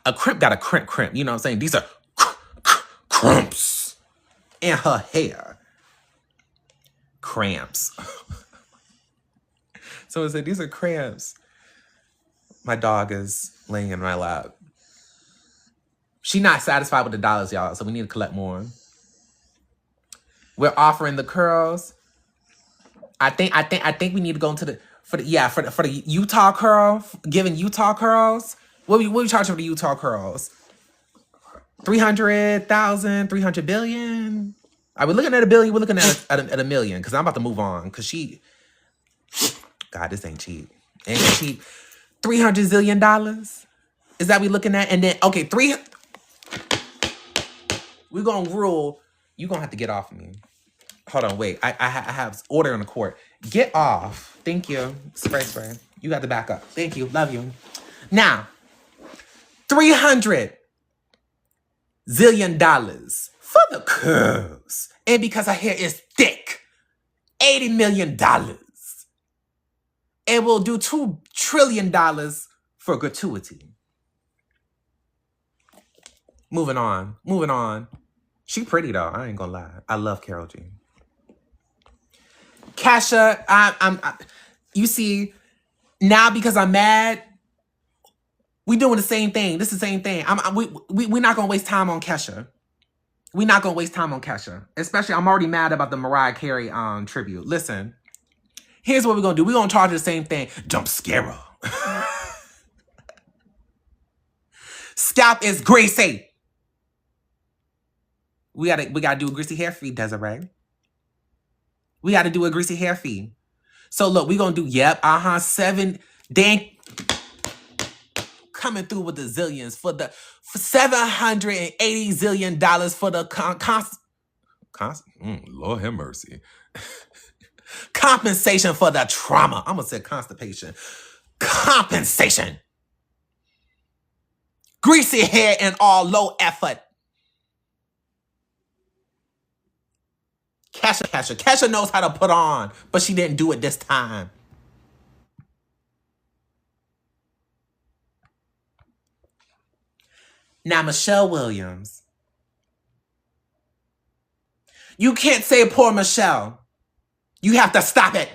A crimp got a crimp. You know what I'm saying? These are crimps in her hair. Cramps. Someone said, these are cramps. My dog is laying in my lap. She's not satisfied with the dollars, y'all, so we need to collect more. We're offering the curls. I think we need to go into for the Utah curl, giving Utah curls. What we charging for the Utah curls? 300,000, 300 billion. Are we looking at a billion? We're looking at a million because I'm about to move on because God, this ain't cheap. Ain't cheap. $300 zillion. Is that we looking at? And then okay, we're gonna rule. You're gonna have to get off of me. Hold on, wait. I have order in the court. Get off. Thank you. Spray. You got to back up. Thank you. Love you. Now, $300 zillion for the curls. And because her hair is thick, $80 million. And we'll do $2 trillion for gratuity. Moving on. She pretty though. I ain't gonna lie. I love Karol G. Kesha, you see, now because I'm mad, we doing the same thing. This is the same thing. We're not gonna waste time on Kesha. We're not gonna waste time on Kesha. Especially, I'm already mad about the Mariah Carey tribute. Listen, here's what we're gonna do. We're gonna charge her the same thing. Jump scare her. Scalp is greasy. We gotta do a greasy hair fee, Desiree. We got to do a greasy hair fee. So look, we're going to do, 7, Dan coming through with the zillions for $780 zillion for the Lord have mercy. Compensation for the trauma. I'm going to say constipation. Compensation. Greasy hair and all low effort. Kesha knows how to put on, but she didn't do it this time. Now, Michelle Williams. You can't say poor Michelle. You have to stop it.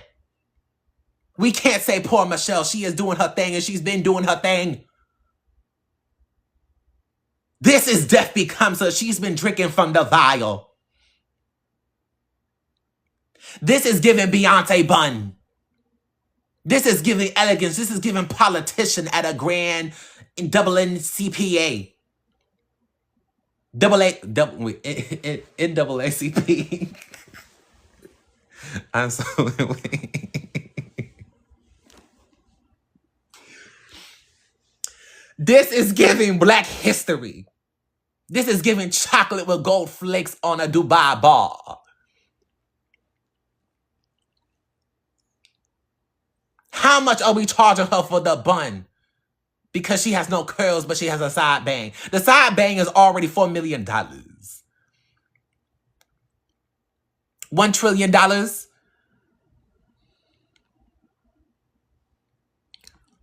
We can't say poor Michelle. She is doing her thing and she's been doing her thing. This is death becomes her. She's been drinking from the vial. This is giving Beyonce bun. This is giving elegance. This is giving politician at a grand NAACP. NAACP. I'm so This is giving Black history. This is giving chocolate with gold flakes on a Dubai bar. How much are we charging her for the bun? Because she has no curls, but she has a side bang. The side bang is already $4 million. $1 trillion.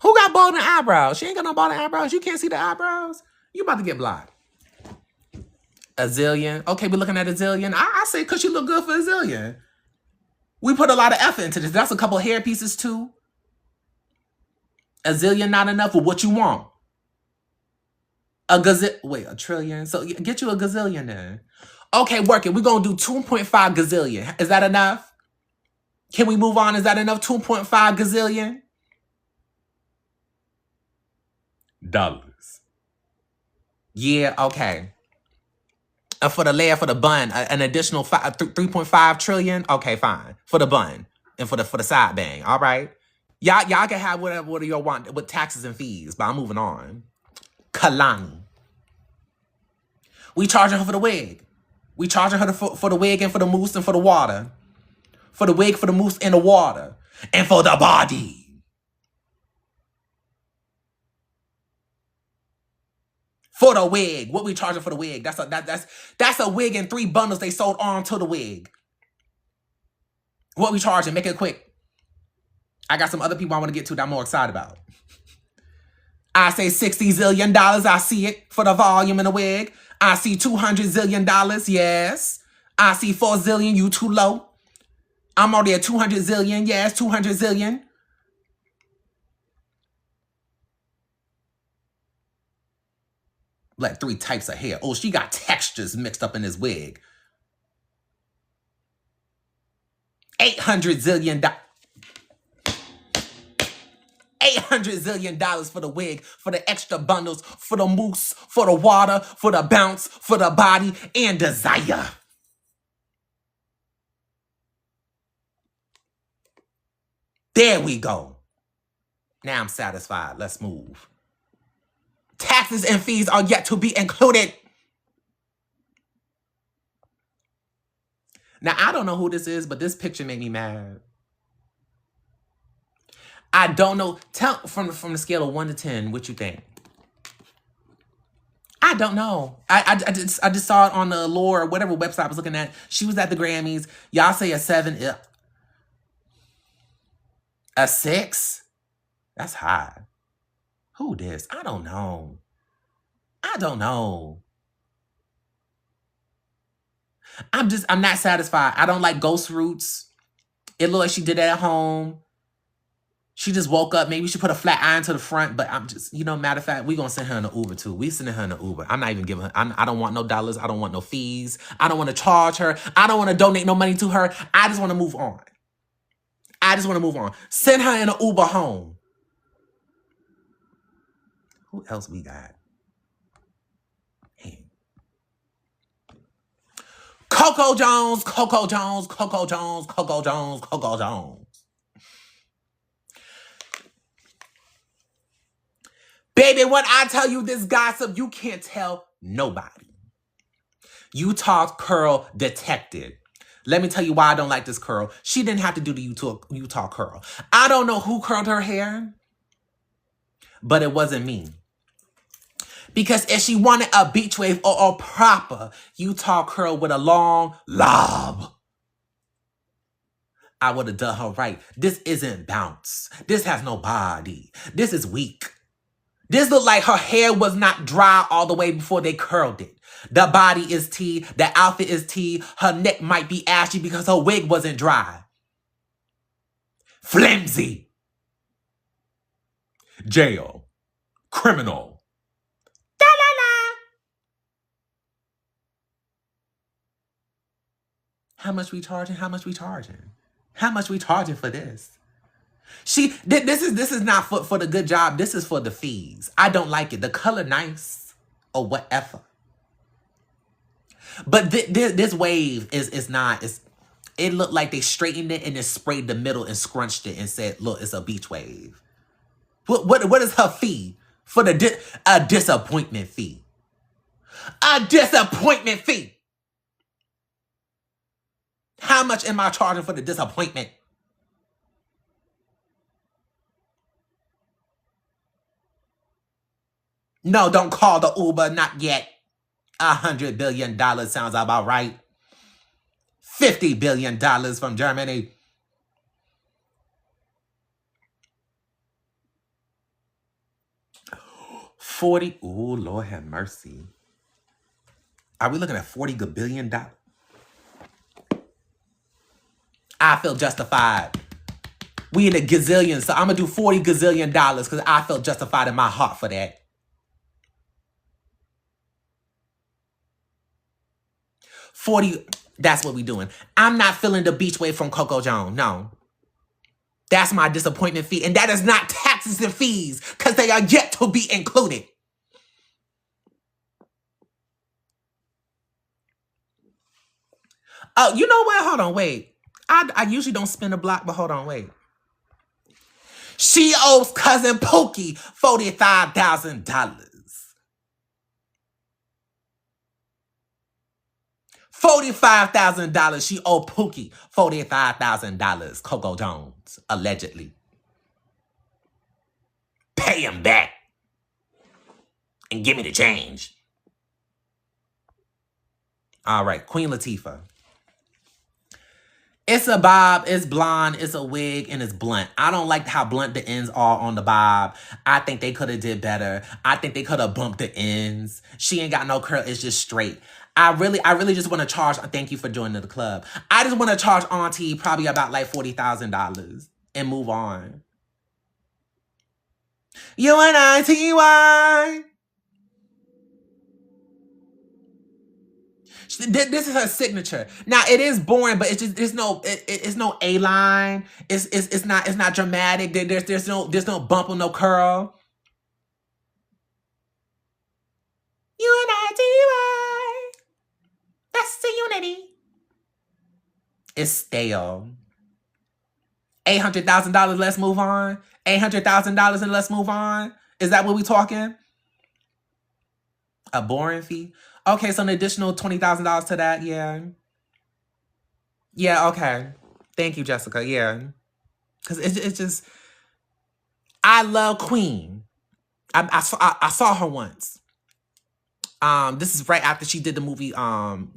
Who got bald eyebrows? She ain't got no bald eyebrows. You can't see the eyebrows. You about to get blocked. A zillion. Okay, we're looking at a zillion. I say because she look good for a zillion. We put a lot of effort into this. That's a couple hair pieces too. A zillion not enough for what you want. A trillion. So get you a gazillion then. Okay, work it. We're going to do 2.5 gazillion. Is that enough? Can we move on? Is that enough? 2.5 gazillion? Dollars. Yeah, okay. For the layer, for the bun, an additional 3.5 trillion? Okay, fine. For the bun. And for the side bang. All right. Y'all can have whatever y'all want with taxes and fees, but I'm moving on. Kalani. We charging her for the wig. We charging her for the wig and for the mousse and for the water. For the wig, for the mousse, and the water. And for the body. For the wig. What we charging for the wig? That's a wig in 3 bundles they sold on to the wig. What we charging? Make it quick. I got some other people I want to get to that I'm more excited about. I say $60 zillion. I see it for the volume in the wig. I see $200 zillion. Yes. I see 4 zillion. You too low. I'm already at 200 zillion. Yes, 200 zillion. Like 3 types of hair. Oh, she got textures mixed up in this wig. $800 zillion. $800 zillion for the wig, for the extra bundles, for the mousse, for the water, for the bounce, for the body, and desire. There we go. Now I'm satisfied. Let's move. Taxes and fees are yet to be included. Now, I don't know who this is, but this picture made me mad. I don't know. Tell from the scale of 1 to 10, what you think? I don't know. I just saw it on the Allure or whatever website I was looking at. She was at the Grammys. Y'all say a 7. A 6? That's high. Who this? I don't know. I don't know. I'm not satisfied. I don't like ghost roots. It looked like she did it at home. She just woke up. Maybe she put a flat iron to the front, but I'm just, matter of fact, we're going to send her in an Uber too. We sending her in an Uber. I'm not even giving her, I don't want no dollars. I don't want no fees. I don't want to charge her. I don't want to donate no money to her. I just want to move on. Send her in an Uber home. Who else we got? Hey. Coco Jones. Baby, when I tell you this gossip, you can't tell nobody. Utah curl detected. Let me tell you why I don't like this curl. She didn't have to do the Utah curl. I don't know who curled her hair, but it wasn't me. Because if she wanted a beach wave or a proper Utah curl with a long lob, I would have done her right. This isn't bounce. This has no body. This is weak. This looked like her hair was not dry all the way before they curled it. The body is tea. The outfit is tea. Her neck might be ashy because her wig wasn't dry. Flimsy. Jail. Criminal. Da-la-la. How much we charging? How much we charging for this? This is not for the good job. This is for the fees. I don't like it. The color nice or whatever. But this wave is not. It looked like they straightened it and then sprayed the middle and scrunched it and said, "Look, it's a beach wave." What is her fee for a disappointment fee? A disappointment fee. How much am I charging for the disappointment? No, don't call the Uber, not yet. $100 billion sounds about right. $50 billion from Germany. $40. Oh, Lord have mercy. Are we looking at $40 billion? I feel justified. We in the gazillions, so I'm going to do $40 gazillion because I felt justified in my heart for that. 40, that's what we doing. I'm not feeling the beach wave from Coco Jones, no. That's my disappointment fee, and that is not taxes and fees because they are yet to be included. Oh, you know what? Hold on, wait. I usually don't spin a block, but hold on, wait. She owes cousin Pookie $45,000. $45,000 she owed Pookie. $45,000 Coco Jones, allegedly. Pay him back. And give me the change. All right, Queen Latifah. It's a bob, it's blonde, it's a wig, and it's blunt. I don't like how blunt the ends are on the bob. I think they could have did better. I think they could have bumped the ends. She ain't got no curl, it's just straight. I really just want to charge, thank you for joining the club. I just want to charge Auntie probably about like $40,000 and move on. UNITY. This is her signature. Now it is boring, but it's just it's no A line. It's not dramatic. There's no bump or no curl. UNITY. That's the unity. It's stale. $800,000. Let's move on. $800,000 and let's move on. Is that what we talking? A boring fee? Okay, so an additional $20,000 to that. Yeah. Yeah. Okay. Thank you, Jessica. Yeah. Because it's just, I love Queen. I saw her once. This is right after she did the movie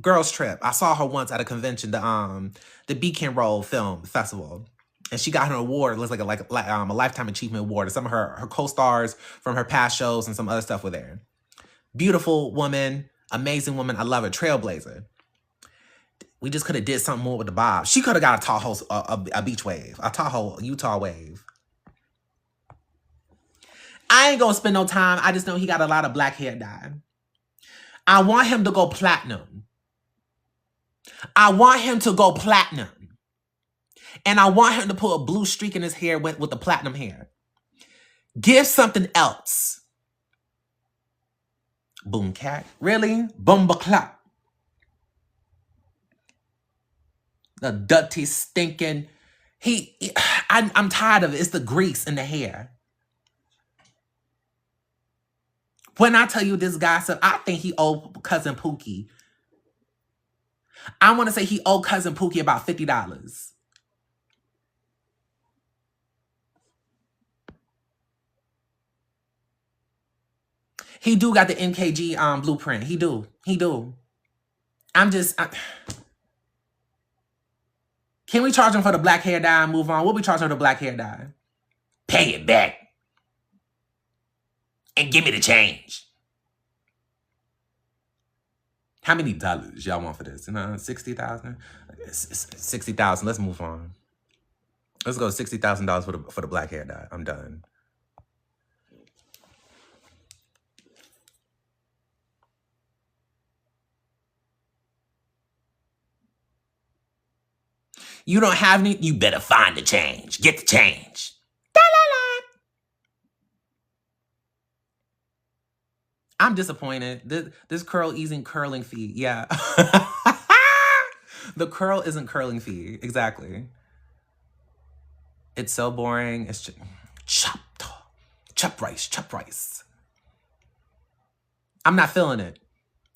Girls Trip. I saw her once at a convention, the Beacon Roll Film Festival, and she got her award. It was like a Lifetime Achievement Award. And some of her co-stars from her past shows and some other stuff were there. Beautiful woman, amazing woman. I love her, trailblazer. We just could have did something more with the bob. She could have got a Tahoe, a beach wave, a Tahoe, Utah wave. I ain't gonna spend no time. I just know he got a lot of black hair dye. I want him to go platinum. I want him to go platinum. And I want him to put a blue streak in his hair with the platinum hair. Give something else. Boom cat. Really? Bumba clap. The dirty, stinking. I'm tired of it. It's the grease in the hair. When I tell you this gossip, I think he owed Cousin Pookie. I want to say he owed Cousin Pookie about $50. He do got the MKG blueprint. He do. Can we charge him for the black hair dye and move on? What we charge him for the black hair dye? Pay it back. And give me the change. How many dollars y'all want for this? 60,000? 60,000. Let's move on. Let's go $60,000 for the black hair dye. I'm done. You don't have any? You better find the change. Get the change. I'm disappointed. This curl isn't curling fee. Yeah. The curl isn't curling fee. Exactly. It's so boring. It's just chop rice. I'm not feeling it.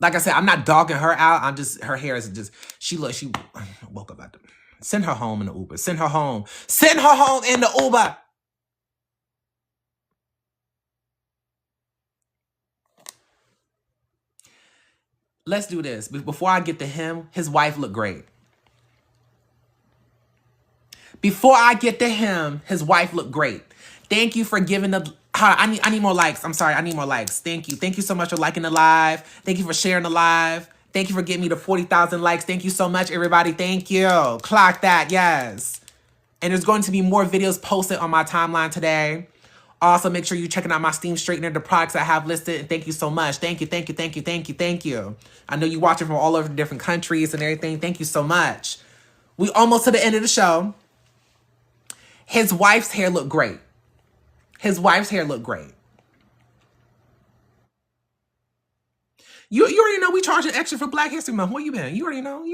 Like I said, I'm not dogging her out. I'm just, her hair is just, she woke up at them. Send her home in the Uber. Send her home. Send her home in the Uber. Let's do this. Before I get to him, his wife looked great. Before I get to him, his wife looked great. Thank you for giving the... I need more likes. I'm sorry. I need more likes. Thank you. Thank you so much for liking the live. Thank you for sharing the live. Thank you for getting me to 40,000 likes. Thank you so much, everybody. Thank you. Clock that. Yes. And there's going to be more videos posted on my timeline today. Also, make sure you're checking out my steam straightener, the products I have listed. And thank you so much. Thank you. I know you're watching from all over different countries and everything. Thank you so much. We almost to the end of the show. His wife's hair looked great. You already know we charging extra for Black History Month. Where you been? You already know.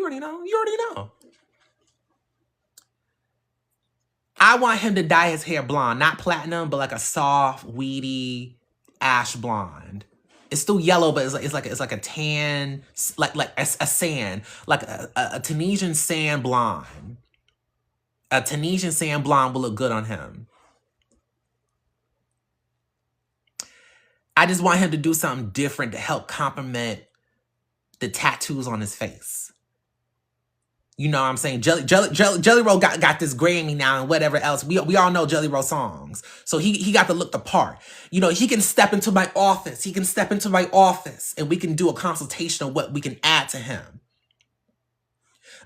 I want him to dye his hair blonde, not platinum, but like a soft, weedy ash blonde. It's still yellow, but it's like a tan, like a sand, like a Tunisian sand blonde. A Tunisian sand blonde will look good on him. I just want him to do something different to help complement the tattoos on his face. You know what I'm saying? Jelly Roll got this Grammy now and whatever else. We all know Jelly Roll songs. So he got to look the part. You know, he can step into my office. He can step into my office and we can do a consultation of what we can add to him.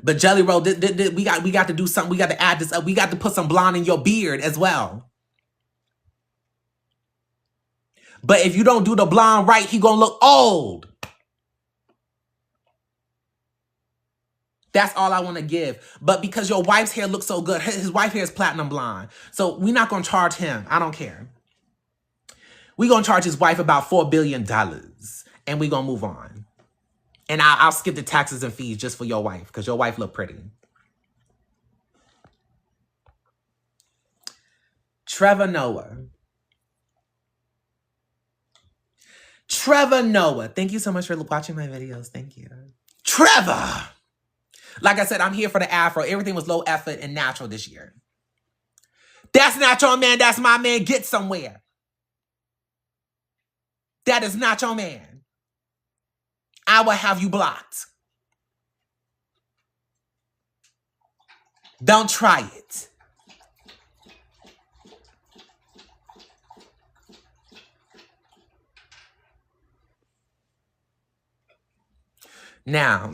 But Jelly Roll, we got to do something. We got to add this up. We got to put some blonde in your beard as well. But if you don't do the blonde right, he gonna look old. That's all I want to give. But because your wife's hair looks so good, his wife's hair is platinum blonde. So we're not going to charge him. I don't care. We're going to charge his wife about $4 billion. And we're going to move on. And I'll skip the taxes and fees just for your wife. Because your wife look pretty. Trevor Noah. Trevor Noah. Thank you so much for watching my videos. Thank you. Trevor. Like I said, I'm here for the afro. Everything was low effort and natural this year. That's not your man. That's my man. Get somewhere. That is not your man. I will have you blocked. Don't try it. Now...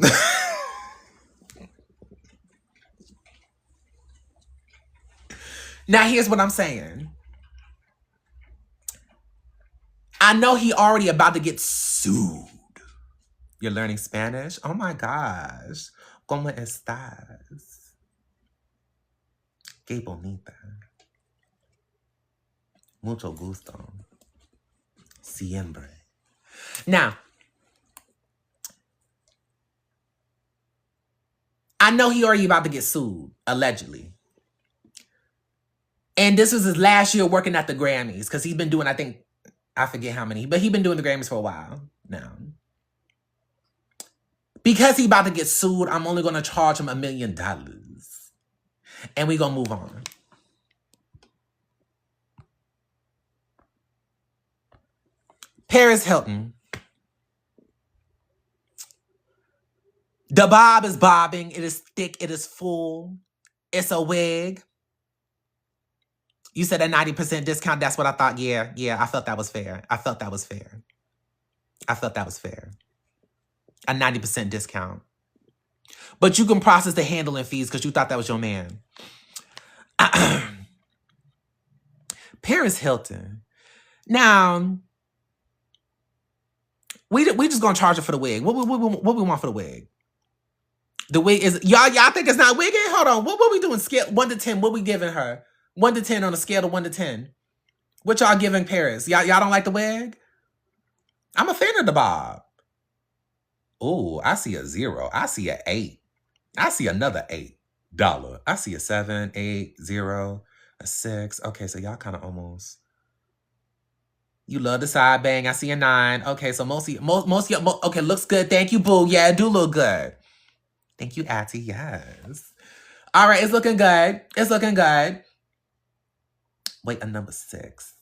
Now, here's what I'm saying. I know he already about to get sued. You're learning Spanish? Oh my gosh. ¿Cómo estás? Qué bonita. Mucho gusto. Siempre. Now, I know he already about to get sued, allegedly. And this was his last year working at the Grammys because he's been doing, I think, I forget how many, but he's been doing the Grammys for a while now. Because he's about to get sued, I'm only going to charge him $1 million. And we're going to move on. Paris Hilton. The bob is bobbing. It is thick. It is full. It's a wig. You said a 90% discount. That's what I thought. Yeah, I felt that was fair. I felt that was fair. A 90% discount. But you can process the handling fees because you thought that was your man. Paris Hilton. Now, we just gonna charge her for the wig. What we want for the wig? The wig is y'all think it's not wigging? Hold on. What we doing? Scale 1 to 10. What we giving her? 1 to 10 on a scale of 1 to 10. What y'all giving Paris? Y'all don't like the wig? I'm a fan of the bob. Oh, I see a 0. I see an 8. I see another $8. I see a 7, 8, 0, a 6. Okay, so y'all kind of almost. You love the side bang. I see a 9. Okay, so most okay, looks good. Thank you, boo. Yeah, it do look good. Thank you, Atty. Yes. All right, it's looking good. It's looking good. Wait, a number 6.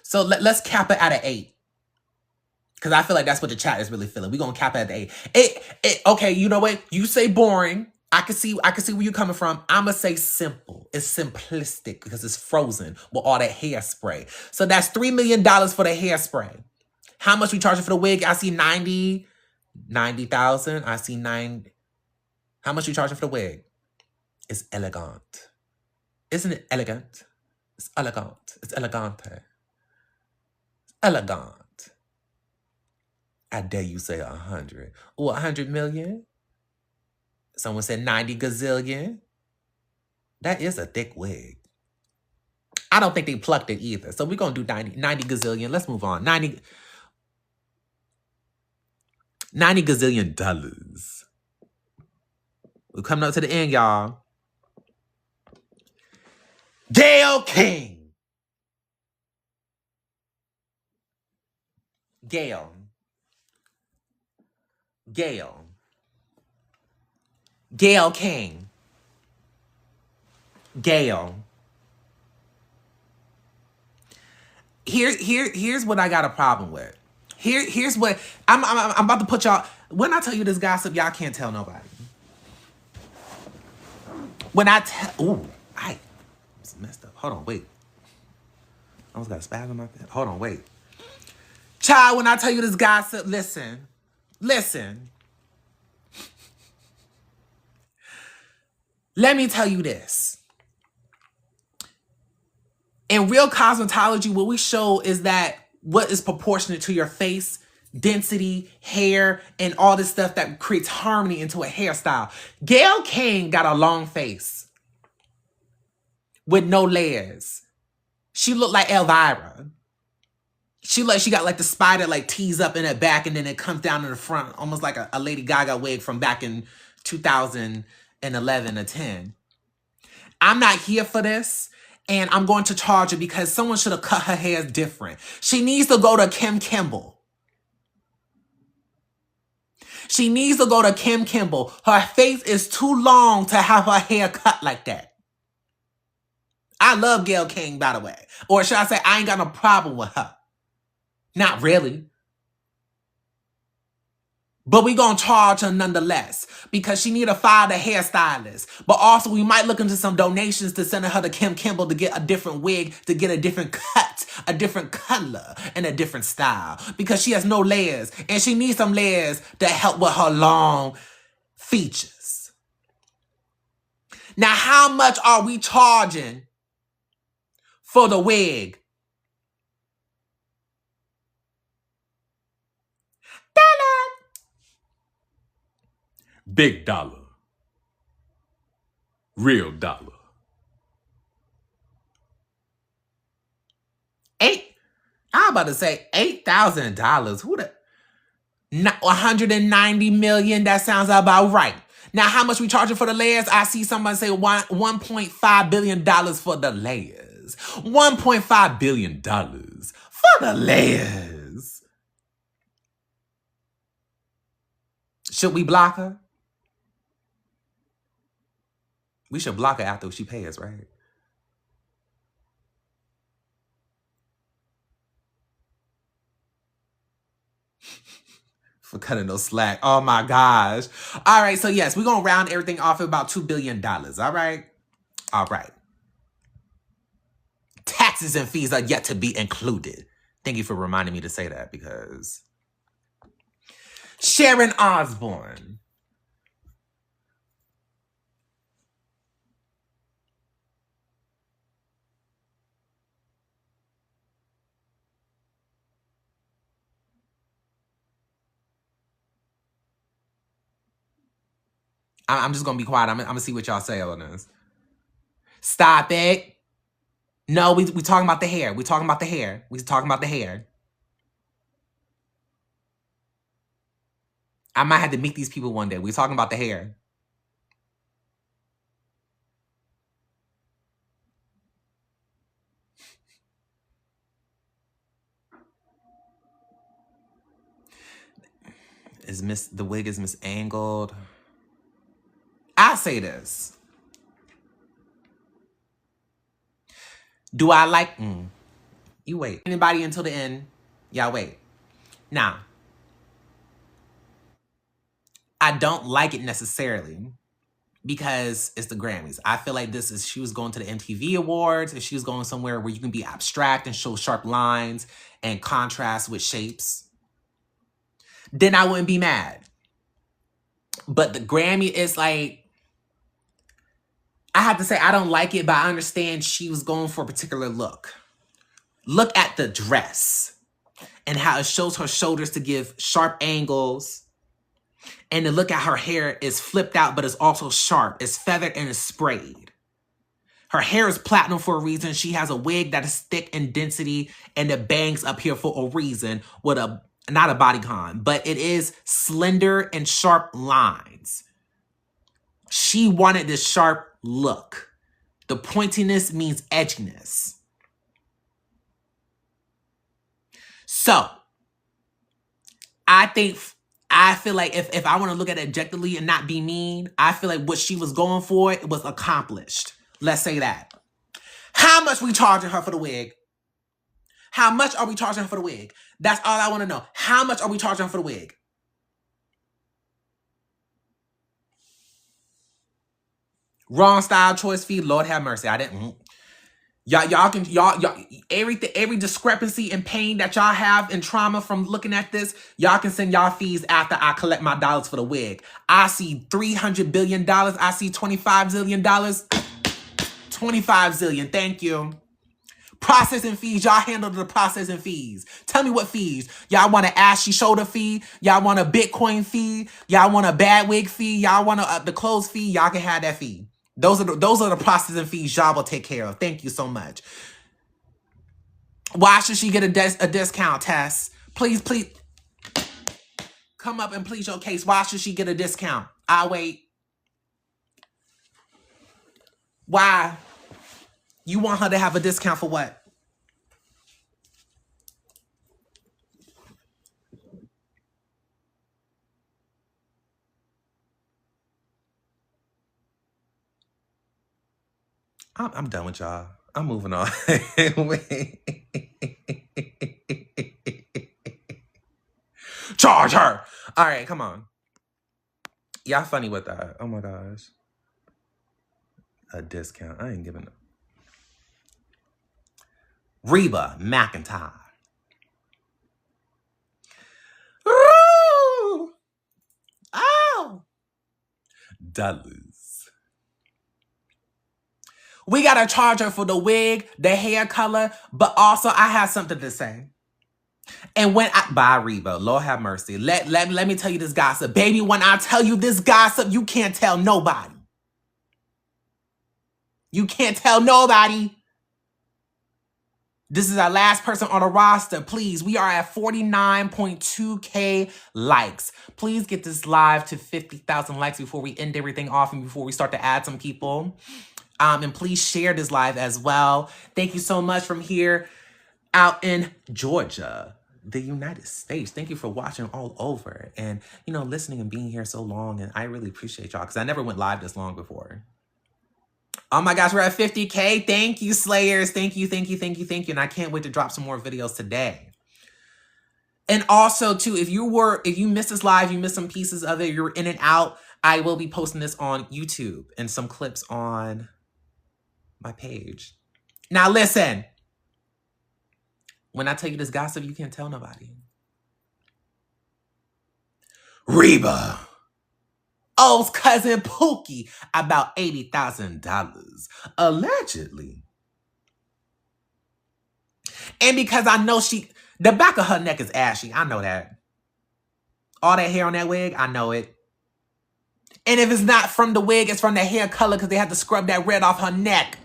So let's cap it at an 8. Because I feel like that's what the chat is really feeling. We're going to cap it at the 8. Okay, you know what? You say boring. I can see where you're coming from. I'm going to say simple. It's simplistic because it's frozen with all that hairspray. So that's $3 million for the hairspray. How much we charging for the wig? I see 90,000. I see 9. How much we charging for the wig? It's elegant. Isn't it elegant? It's elegant. It's elegante. It's elegant. I dare you say 100. Oh, 100 million? Someone said 90 gazillion. That is a thick wig. I don't think they plucked it either. So we're going to do 90 gazillion. Let's move on. 90 gazillion dollars. We're coming up to the end, y'all. Gayle King. Gayle. King. Gayle. Here's what I got a problem with. Here's what I'm about to put y'all. When I tell you this gossip, y'all can't tell nobody. When I tell, ooh, I messed up. Hold on, wait. I almost got a spasm in my face. Hold on, wait. Child, when I tell you this gossip, listen. Let me tell you this. In real cosmetology, what we show is that what is proportionate to your face, density, hair, and all this stuff that creates harmony into a hairstyle. Gayle King got a long face with no layers. She looked like Elvira. She got like the spider like tees up in her back and then it comes down in the front, almost like a Lady Gaga wig from back in 2011 or 10. I'm not here for this, and I'm going to charge her because someone should have cut her hair different. She needs to go to Kim Kimble. She needs to go to Kim Kimble. Her face is too long to have her hair cut like that. I love Gayle King, by the way. Or should I say, I ain't got no problem with her. Not really. But we gonna charge her nonetheless because she need to fire the hairstylist. But also we might look into some donations to send her to Kim Kimble to get a different wig, to get a different cut, a different color, and a different style. Because she has no layers. And she needs some layers to help with her long features. Now, how much are we charging for the wig? Big dollar. Real dollar. I'm about to say $8,000. Who the? $190 million. That sounds about right. Now, how much we charging for the layers? I see somebody say $1.5 billion for the layers. $1.5 billion for the layers. Should we block her? We should block her after she pays, right? For cutting no slack. Oh my gosh. All right, so yes, we're going to round everything off at about $2 billion. All right? All right. Taxes and fees are yet to be included. Thank you for reminding me to say that because... Sharon Osbourne. I'm just going to be quiet. I'm going to see what y'all say on this. Stop it. No, we talking about the hair. We talking about the hair. We talking about the hair. I might have to meet these people one day. We talking about the hair. The wig is misangled. I say this. Do I like... You wait. Anybody until the end? Y'all wait. Now, I don't like it necessarily because it's the Grammys. I feel like she was going to the MTV Awards, if she was going somewhere where you can be abstract and show sharp lines and contrast with shapes, then I wouldn't be mad. But the Grammy is like... I have to say, I don't like it, but I understand she was going for a particular look. Look at the dress and how it shows her shoulders to give sharp angles. And to look at her hair is flipped out, but it's also sharp. It's feathered and it's sprayed. Her hair is platinum for a reason. She has a wig that is thick in density and the bangs up here for a reason with not a bodycon, but it is slender and sharp lines. She wanted this sharp look. The pointiness means edginess. So, I feel like if I want to look at it objectively and not be mean, I feel like what she was going for, it was accomplished. Let's say that. How much we charging her for the wig? How much are we charging her for the wig? That's all I want to know. How much are we charging her for the wig? Wrong style choice fee. Lord have mercy. I didn't. Y'all every discrepancy and pain that y'all have and trauma from looking at this, y'all can send y'all fees after I collect my dollars for the wig. I see $300 billion. I see $25 zillion. 25 zillion. Thank you. Processing fees. Y'all handle the processing fees. Tell me what fees. Y'all want an ashy shoulder fee? Y'all want a Bitcoin fee? Y'all want a bad wig fee? Y'all want the clothes fee? Y'all can have that fee. Those are the processing fees y'all will take care of. Thank you so much. Why should she get a discount, Tess? Please come up and plead your case. Why should she get a discount? I'll wait. Why? You want her to have a discount for what? I'm done with y'all. I'm moving on. Charge her. All right, come on. Y'all funny with that. Oh my gosh. A discount. I ain't giving up. Reba McEntire. Ooh. Oh. Dollars. We gotta charge her for the wig, the hair color, but also I have something to say. And when I bye Reba, Lord have mercy. Let me tell you this gossip. Baby, when I tell you this gossip, you can't tell nobody. You can't tell nobody. This is our last person on the roster. Please, we are at 49.2K likes. Please get this live to 50,000 likes before we end everything off and before we start to add some people. And please share this live as well. Thank you so much from here out in Georgia, the United States. Thank you for watching all over and, listening and being here so long. And I really appreciate y'all because I never went live this long before. Oh my gosh, we're at 50K. Thank you, Slayers. Thank you. And I can't wait to drop some more videos today. And also, too, if you missed this live, you missed some pieces of it, you're in and out, I will be posting this on YouTube and some clips on my page. Now, listen. When I tell you this gossip, you can't tell nobody. Reba owes cousin Pookie about $80,000, allegedly. And because I know the back of her neck is ashy. I know that. All that hair on that wig, I know it. And if it's not from the wig, it's from the hair color because they had to scrub that red off her neck.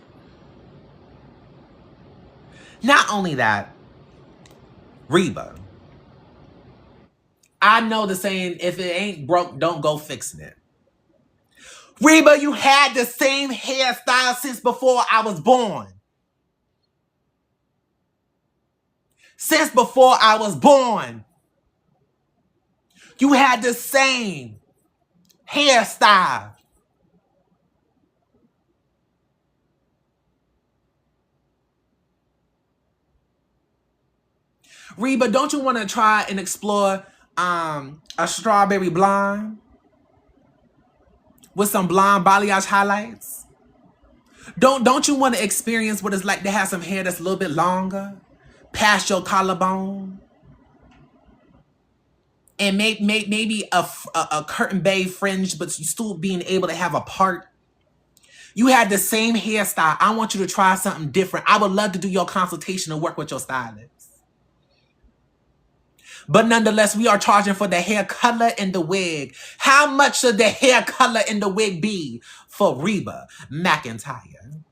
Not only that, Reba, I know the saying, if it ain't broke, don't go fixing it. Reba, you had the same hairstyle since before I was born. Since before I was born. You had the same hairstyle. Reba, don't you want to try and explore a strawberry blonde? With some blonde balayage highlights? Don't you want to experience what it's like to have some hair that's a little bit longer? Past your collarbone? And maybe a curtain bay fringe, but you still being able to have a part? You had the same hairstyle. I want you to try something different. I would love to do your consultation and work with your stylist. But nonetheless, we are charging for the hair color and the wig. How much should the hair color and the wig be for Reba McEntire?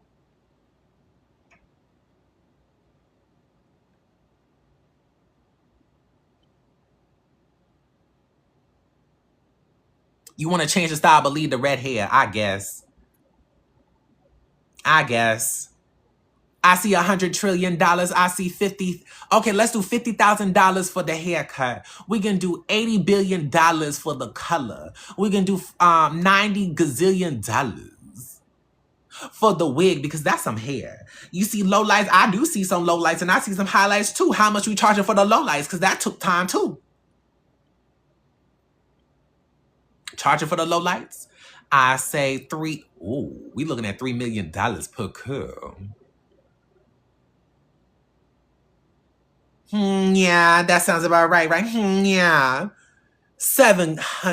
You want to change the style but leave the red hair, I guess. I see $100 trillion. I see 50. Okay, let's do $50,000 for the haircut. We can do $80 billion for the color. We can do $90 gazillion for the wig because that's some hair. You see low lights. I do see some low lights and I see some highlights too. How much we charging for the low lights? Because that took time too. Charging for the low lights. I say three. Ooh, we looking at $3 million per curl. Yeah, that sounds about right, right? Yeah. 700.